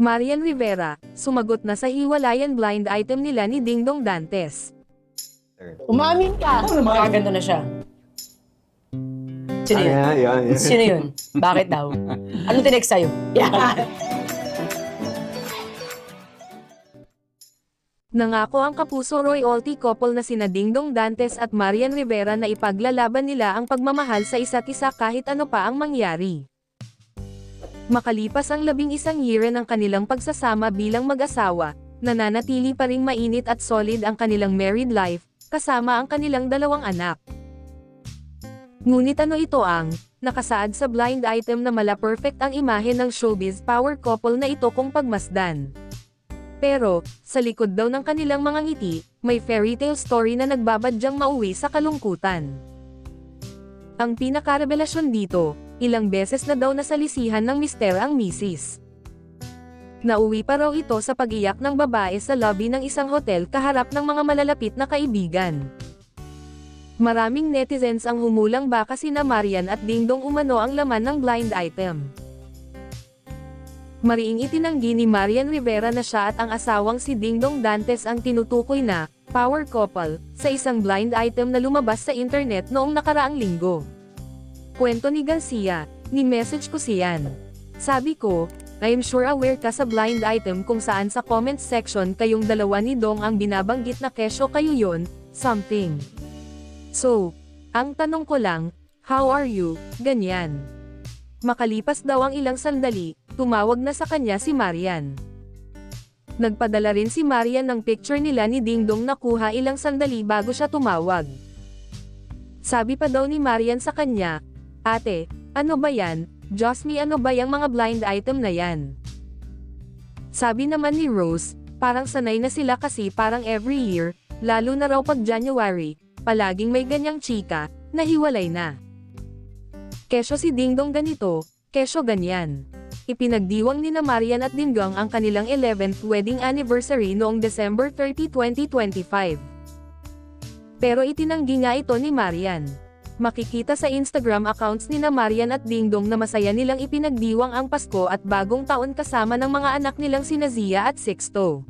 Marian Rivera, sumagot na sa hiwalayan blind item nila ni Dingdong Dantes. Umamin ka. Oo naman. Kaganda na siya. Sino yun? Yan. Sino yun? Bakit daw? Anong tinext sa'yo? Yan. Nangako ang Kapuso royalty couple na sina Dingdong Dantes at Marian Rivera na ipaglalaban nila ang pagmamahal sa isa't isa kahit ano pa ang mangyari. Makalipas ang 11 year ng kanilang pagsasama bilang mag-asawa, nananatili pa ring mainit at solid ang kanilang married life, kasama ang kanilang 2 anak. Ngunit ano ito ang nakasaad sa blind item na mala perfect ang imahe ng showbiz power couple na ito kung pagmasdan. Pero, sa likod daw ng kanilang mga ngiti, may fairy tale story na nagbabadyang mauwi sa kalungkutan. Ang pinakarevelasyon dito, ilang beses na daw nasalisihan ng mister ang misis. Nauwi pa raw ito sa pag-iyak ng babae sa lobby ng isang hotel kaharap ng mga malalapit na kaibigan. Maraming netizens ang humulang baka sina Marian at Dingdong umano ang laman ng blind item. Mariing itinanggi ni Marian Rivera na siya at ang asawang si Dingdong Dantes ang tinutukoy na power couple sa isang blind item na lumabas sa internet noong nakaraang linggo. Kwento ni Garcia, ni-message ko siyan. Sabi ko, I'm sure aware ka sa blind item kung saan sa comments section kayong dalawa ni Dong ang binabanggit na kesyo kayo yon, something. So, ang tanong ko lang, how are you, ganyan. Makalipas daw ang ilang sandali, tumawag na sa kanya si Marian. Nagpadala rin si Marian ng picture nila ni Dingdong na kuha ilang sandali bago siya tumawag. Sabi pa daw ni Marian sa kanya, Ate, ano ba yan? Diyos me, ano ba yung mga blind item na yan? Sabi naman ni Rose, parang sanay na sila kasi parang every year, lalo na raw pag January, palaging may ganyang chika, na hiwalay na. Kesyo si Dingdong ganito, kesyo ganyan. Ipinagdiwang ni na Marian at Dingdong ang kanilang 11th wedding anniversary noong December 30, 2025. Pero itinanggi nga ito ni Marian. Makikita sa Instagram accounts ni na Marian at Dingdong na masaya nilang ipinagdiwang ang Pasko at Bagong Taon kasama ng mga anak nilang sina Zia at Sixto.